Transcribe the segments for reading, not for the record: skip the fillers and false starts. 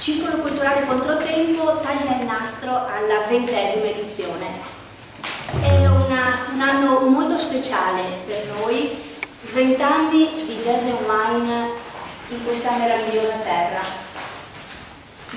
Circolo Culturale Controtempo taglia il nastro alla 20ª edizione. È un anno molto speciale per noi, 20 anni di jazz and wine in questa meravigliosa terra.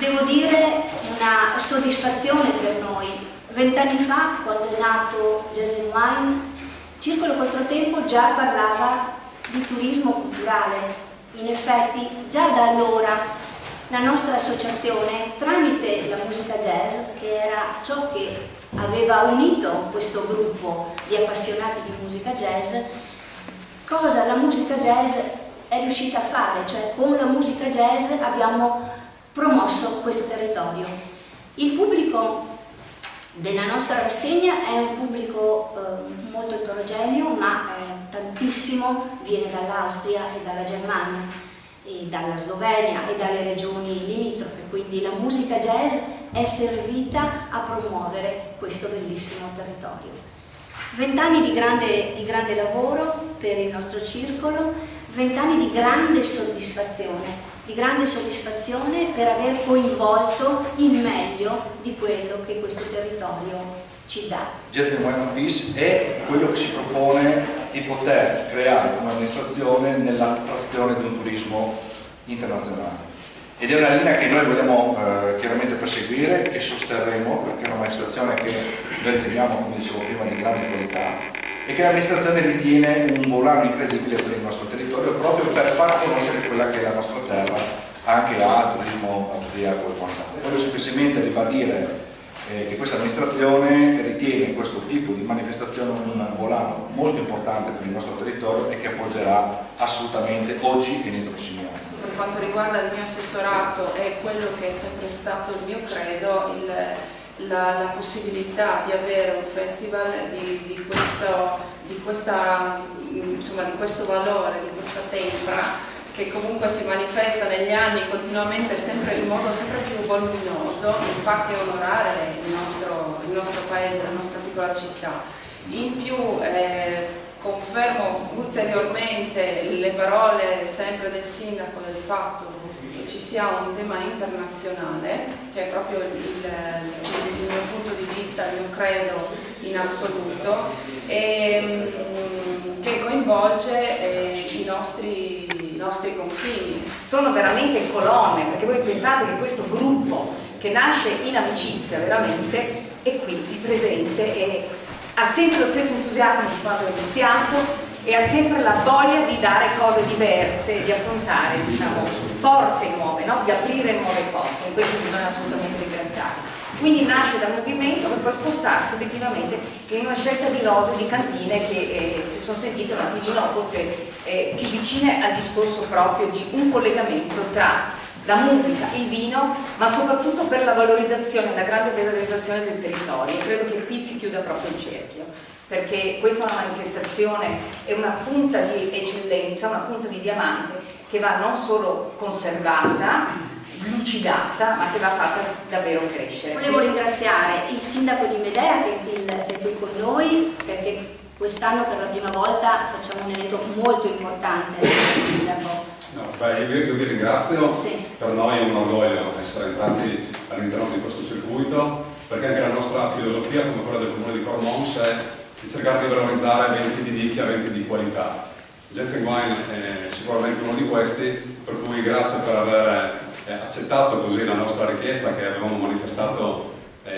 Devo dire una soddisfazione per noi. 20 anni fa, quando è nato Jazz and Wine, Circolo Controtempo già parlava di turismo culturale. In effetti, già da allora la nostra associazione, tramite la musica jazz, che era ciò che aveva unito questo gruppo di appassionati di musica jazz, cosa la musica jazz è riuscita a fare, cioè con la musica jazz abbiamo promosso questo territorio. Il pubblico della nostra rassegna è un pubblico molto eterogeneo, ma tantissimo viene dall'Austria e dalla Germania, e dalla Slovenia e dalle regioni limitrofe, quindi la musica jazz è servita a promuovere questo bellissimo territorio. 20 anni di grande lavoro per il nostro circolo, 20 anni di grande soddisfazione per aver coinvolto il meglio di quello che questo territorio ci dà. Jazz and Wine of Peace è quello che si propone di poter creare come amministrazione nell'attrazione di un turismo internazionale. Ed è una linea che noi vogliamo chiaramente perseguire, che sosterremo, perché è un'amministrazione che noi riteniamo, come dicevo prima, di grande qualità e che l'amministrazione ritiene un volano incredibile per il nostro territorio, proprio per far conoscere quella che è la nostra terra anche al turismo austriaco e quant'altro. Voglio semplicemente ribadire che questa amministrazione ritiene questo tipo di manifestazione un volano molto importante per il nostro territorio e che appoggerà assolutamente oggi e nei prossimi anni. Per quanto riguarda il mio assessorato è quello che è sempre stato il mio credo, la possibilità di avere un festival di questo valore, di questa tempra, che comunque si manifesta negli anni continuamente in modo sempre più voluminoso, mi fa che onorare il nostro paese, la nostra piccola città. In più confermo ulteriormente le parole sempre del sindaco del fatto che ci sia un tema internazionale, che è proprio il mio punto di vista, il mio credo in assoluto, e che coinvolge i nostri confini. Sono veramente colonne, perché voi pensate che questo gruppo che nasce in amicizia veramente è qui presente e ha sempre lo stesso entusiasmo di quando è iniziato e ha sempre la voglia di dare cose diverse, di affrontare, porte nuove, no? Di aprire nuove porte, e questo bisogna assolutamente ringraziare. Quindi nasce da un movimento per poi spostarsi obiettivamente in una scelta di rose, di cantine che si sono sentite un attimino forse più vicine al discorso proprio di un collegamento tra la musica, il vino, ma soprattutto per la valorizzazione, la grande valorizzazione del territorio. E credo che qui si chiuda proprio il cerchio, perché questa è una manifestazione, è una punta di eccellenza, una punta di diamante che va non solo conservata, lucidata, ma che va fatta davvero crescere. Volevo ringraziare il sindaco di Medea che è qui con noi, perché quest'anno per la prima volta facciamo un evento molto importante. Sindaco. Io vi ringrazio, sì. Per noi è un orgoglio essere entrati all'interno di questo circuito, perché anche la nostra filosofia, come quella del Comune di Cormons, è di cercare di valorizzare eventi di nicchia, eventi di qualità. Jazz and Wine è sicuramente uno di questi, per cui grazie per aver accettato così la nostra richiesta che avevamo manifestato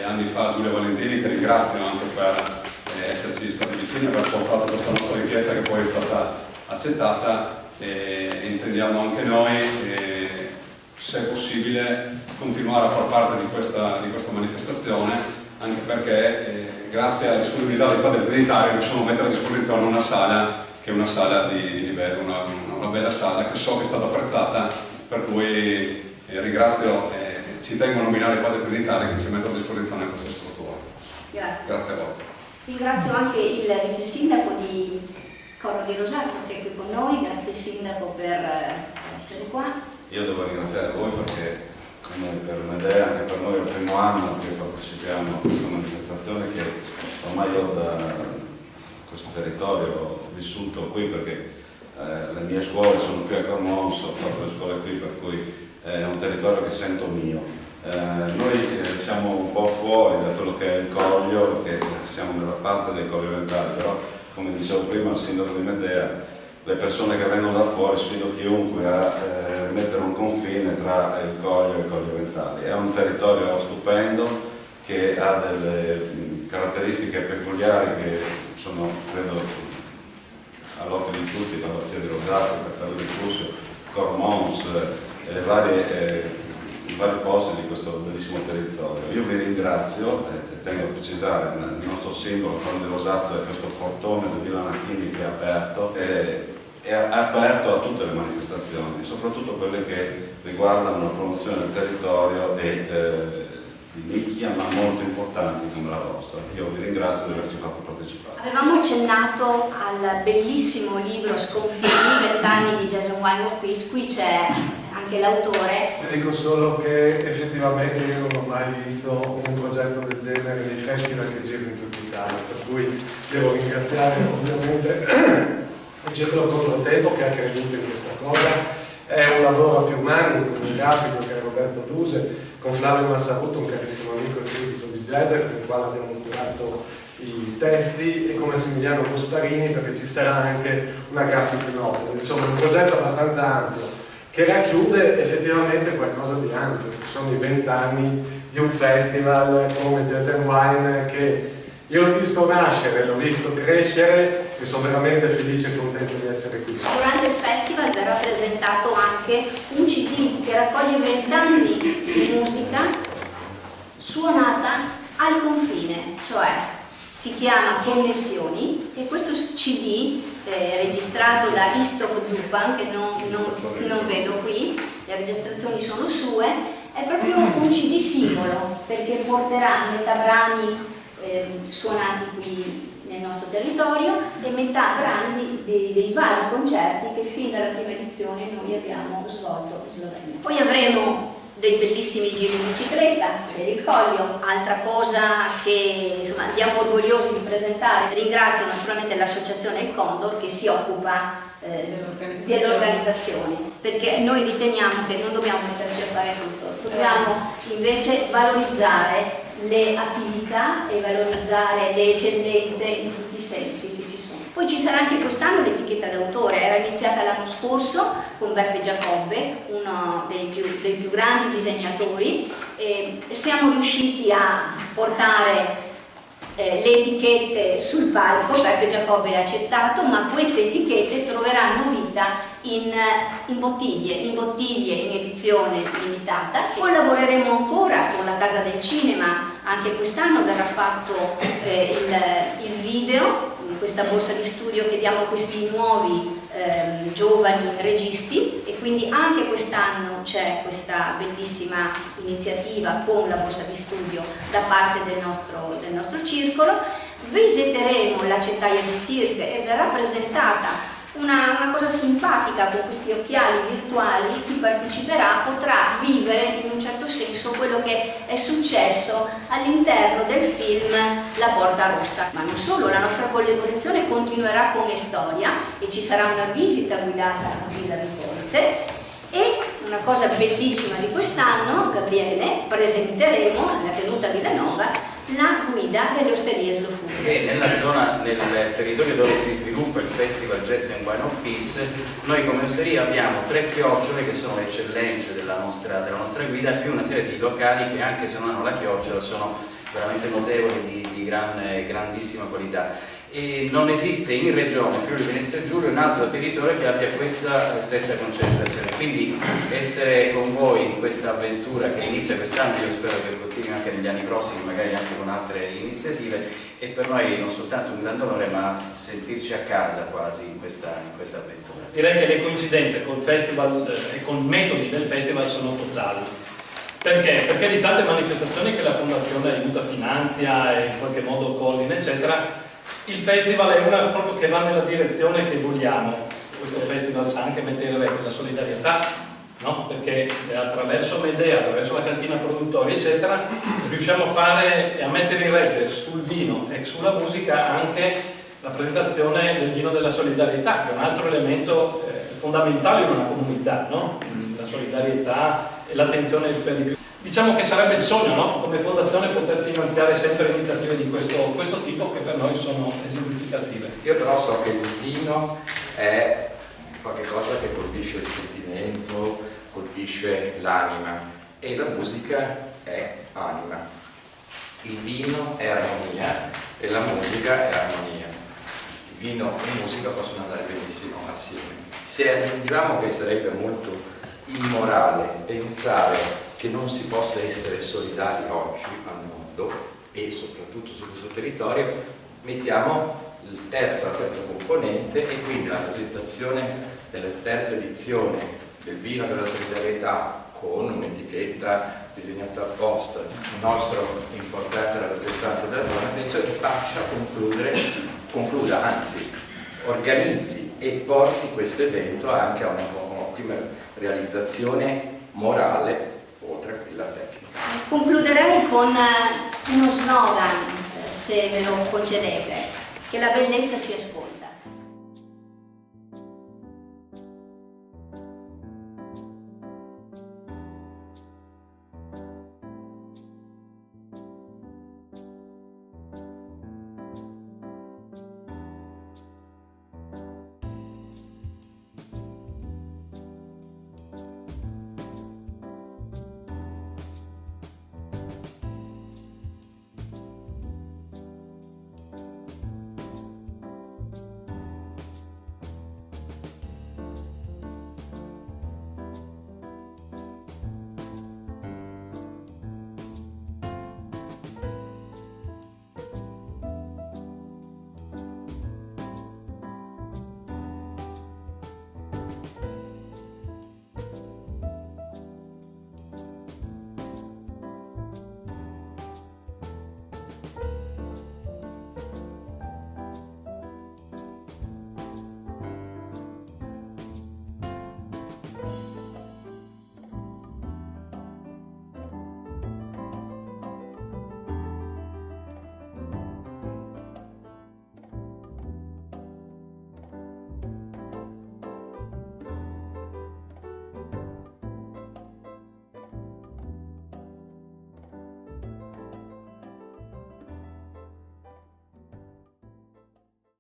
anni fa a Giulia Valentini, che ringrazio anche per esserci stati vicini e aver portato questa nostra richiesta che poi è stata accettata, e intendiamo anche noi, se è possibile, continuare a far parte di questa manifestazione, anche perché grazie alla disponibilità del Padre Trinitario riusciamo a mettere a disposizione una sala che è una sala di livello, una bella sala che so che è stata apprezzata, per cui ringrazio e ci tengo a nominare il Padre Trinitario che ci mette a disposizione questa struttura. Grazie. Grazie a voi. Ringrazio anche il vice sindaco di Corno di Rosazzo che è qui con noi. Grazie sindaco per essere qua. Io devo ringraziare voi perché come per Medea, anche per noi è il primo anno che partecipiamo a questa manifestazione che ormai io da questo territorio ho vissuto qui perché le mie scuole sono qui a Cormons, ho fatto le scuole qui, per cui è un territorio che sento mio. Noi siamo un po' fuori da quello che è il Coglio, perché siamo nella parte del Coglio Ventale, però come dicevo prima il sindaco di Medea, le persone che vengono da fuori, sfido chiunque a mettere un confine tra il Coglio e il Coglio Ventale. È un territorio stupendo che ha delle caratteristiche peculiari che sono, credo, all'occhio di tutti, l'Abbazia di Rosazio, Castello di Fussio, Cormons, vari posti di questo bellissimo territorio. Io vi ringrazio e tengo a precisare che il nostro simbolo, il Colle di Rosazio, è questo portone di Villa Nachini che è aperto e è aperto a tutte le manifestazioni, soprattutto quelle che riguardano la promozione del territorio e di nicchia ma molto importanti come la vostra. Io vi ringrazio di averci fatto partecipare. Avevamo accennato al bellissimo libro Sconfini, 20 anni di Jazz and Wine of Peace, qui c'è anche l'autore. Dico solo che effettivamente io non ho mai visto un progetto del genere nei festival che girano in tutta Italia, per cui devo ringraziare ovviamente il Circolo Controtempo che ha creduto in questa cosa. È un lavoro a più mani con un grafico che è Roberto Duse, con Flavio Massaruto, un carissimo amico e critico di jazz, con il quale abbiamo curato i testi, e con Massimiliano Gasparini perché ci sarà anche una graphic novel. Insomma, un progetto abbastanza ampio che racchiude effettivamente qualcosa di ampio, che sono i 20 anni di un festival come Jazz and Wine che io l'ho visto nascere, l'ho visto crescere e sono veramente felice e contento di essere qui. Durante il festival verrà presentato anche un CD che raccoglie 20 anni di musica suonata al confine, cioè si chiama Connessioni, e questo CD registrato da Istok Zupan, che non vedo qui, le registrazioni sono sue, è proprio un CD singolo perché porterà metà brani suonati qui nel nostro territorio e metà brani dei vari concerti che fin dalla prima edizione noi abbiamo svolto in Slovenia. Poi avremo dei bellissimi giri in bicicletta per il Coglio, altra cosa che insomma andiamo orgogliosi di presentare. Ringrazio naturalmente l'associazione Il Condor che si occupa dell'organizzazione, perché noi riteniamo che non dobbiamo metterci a fare tutto, dobbiamo invece valorizzare le attività e valorizzare le eccellenze in tutti i sensi che ci sono. Poi ci sarà anche quest'anno l'etichetta d'autore, era iniziata l'anno scorso con Beppe Giacobbe, uno dei più grandi disegnatori, e siamo riusciti a portare le etichette sul palco. Beppe Giacobbe ha accettato, ma queste etichette troveranno vita in bottiglie in edizione limitata. Collaboreremo ancora con la Casa del Cinema, anche quest'anno verrà fatto il video, questa borsa di studio che diamo a questi nuovi giovani registi, e quindi anche quest'anno c'è questa bellissima iniziativa con la borsa di studio da parte del nostro circolo. Visiteremo l'Acciaieria di Sirte e verrà presentata una cosa simpatica con questi occhiali virtuali. Chi parteciperà potrà vivere in un certo senso quello che è successo all'interno del film La Porta Rossa. Ma non solo, la nostra collaborazione continuerà con Estoria e ci sarà una visita guidata a Villa Vicolze. E una cosa bellissima di quest'anno, Gabriele, presenteremo alla tenuta Villanova la guida delle osterie Slofughe. Che nella zona, nel territorio dove si sviluppa il Festival Jazz and Wine of Peace, noi come osteria abbiamo 3 chiocciole che sono le eccellenze della nostra guida, più una serie di locali che, anche se non hanno la chiocciola, sono veramente notevoli, di grandissima qualità. E non esiste in regione Friuli Venezia Giulia un altro territorio che abbia questa stessa concentrazione, quindi essere con voi in questa avventura che inizia quest'anno, io spero che continui anche negli anni prossimi, magari anche con altre iniziative, e per noi non soltanto un grande onore ma sentirci a casa quasi in questa avventura. Direi che le coincidenze col festival e con i metodi del festival sono totali. Perché? Perché di tante manifestazioni che la Fondazione aiuta, finanzia e in qualche modo coordina eccetera, il festival è una proprio che va nella direzione che vogliamo. Questo festival sa anche mettere in rete la solidarietà, no? Perché attraverso Medea, attraverso la cantina produttori eccetera, riusciamo a fare e a mettere in rete sul vino e sulla musica anche la presentazione del vino della solidarietà, che è un altro elemento fondamentale in una comunità, no? La solidarietà e l'attenzione per i più. Diciamo che sarebbe il sogno, no? Come fondazione poter finanziare sempre iniziative di questo tipo che per noi sono esemplificative. Io però so che il vino è qualcosa che colpisce il sentimento, colpisce l'anima, e la musica è anima. Il vino è armonia e la musica è armonia. Il vino e musica possono andare benissimo assieme. Se aggiungiamo che sarebbe molto immorale pensare che non si possa essere solidali oggi al mondo e soprattutto sul nostro territorio, mettiamo la terza componente, e quindi la presentazione della terza edizione del vino della solidarietà con un'etichetta disegnata apposta, il nostro importante rappresentante della zona, penso che faccia concluda, anzi organizzi e porti questo evento anche a un'ottima realizzazione morale oltre a quella tecnica. Concluderei con uno slogan, se ve lo concedete, che la bellezza si ascolta.